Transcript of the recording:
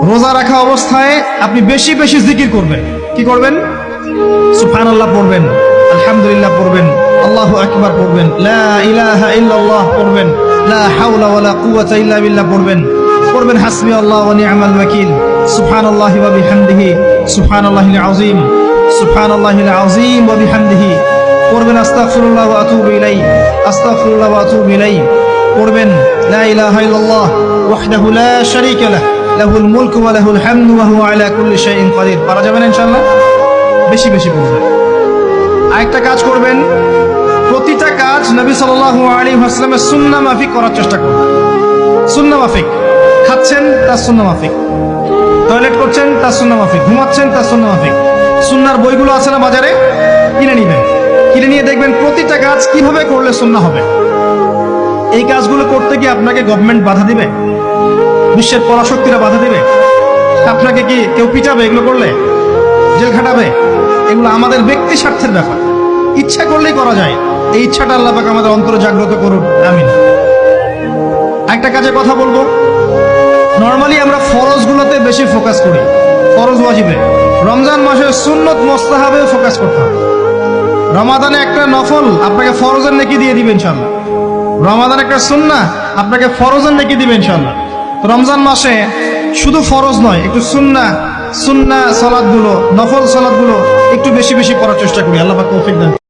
রোজা রাখা অবস্থায় আপনি বেশি বেশি জিকির করবেন। কি করবেন? সুবহানাল্লাহ পড়বেন, আলহামদুলিল্লাহ পড়বেন, আল্লাহু আকবার পড়বেন, লা ইলাহা ইল্লাল্লাহ পড়বেন, লা হাওলা ওয়ালা কুওয়াতা ইল্লা বিল্লাহ পড়বেন, পড়বেন হাসবি আল্লাহ ওয়া নি'মাল ওয়াকিল, সুবহানাল্লাহি ওয়া বিহামদিহি, সুবহানাল্লাহিল আযীম, সুবহানাল্লাহিল আযীম ওয়া বিহামদিহি, পড়বেন আস্তাগফিরুল্লাহ ওয়া আতুবু ইলাইহি, আস্তাগফিরুল্লাহ ওয়া আতুবু ইলাইহি, পড়বেন লা ইলাহা ইল্লাল্লাহ ওয়াহদাহু লা শারীকা লাহু লাহুল মুলকু ওয়া লাহুল হামদু ওয়া হুয়া আলা কুল্লি শাইইন কাদির। পারা যাবে না ইনশাআল্লাহ? বেশি বেশি পড়বেন। আরেকটা কাজ করবেন, প্রতিটা কাজ নবী সাল্লাল্লাহু আলাইহি ওয়াসাল্লামের সুন্নাহ মাফিক করার চেষ্টা করবেন। সুন্নাহ মাফিক, খাচ্ছেন তার সুন্নাহ মাফিক, টয়লেট করছেন তার সুন্নাহ মাফিক, ঘুমাচ্ছেন তার সুন্নাহ মাফিক। সুন্নাহর বইগুলো আছে না বাজারে, কিনে নিবেন। কিনে নিয়ে দেখবেন প্রতিটা কাজ কিভাবে করলে সুন্নাহ হবে। এই কাজগুলো করতে গিয়ে আপনাকে গভর্নমেন্ট বাধা দিবে? বিশ্বের পরাশক্তিরা বাধা দিবে? আপনাকে কি কেউ পিটাবে এগুলো করলে? জেল খাটাবে? এগুলো আমাদের ব্যক্তি স্বার্থের ব্যাপার, ইচ্ছা করলেই করা যায়। এই ইচ্ছাটা আল্লাহ পাক আমাদের অন্তরে জাগ্রত করুন, আমিন। একটা কাজের কথা বলবো, নর্মালি আমরা ফরজগুলোতে বেশি ফোকাস করি, ফরজ ওয়াজিবে। রমজান মাসের সুন্নত মুস্তাহাবে ফোকাস করতে হবে। রমাদানে একটা নফল আপনাকে ফরজের নেকি দিয়ে দিবে ইনশাআল্লাহ। রমাদান একটা সুন্নাহ আপনাকে ফরজের নেকি দিবে ইনশাআল্লাহ। রমজান মাসে শুধু ফরজ নয়, একটু সুন্নাহ সালাতগুলো, নফল সালাতগুলো একটু বেশি বেশি করার চেষ্টা করি। আল্লাহ পাক তৌফিক দেন।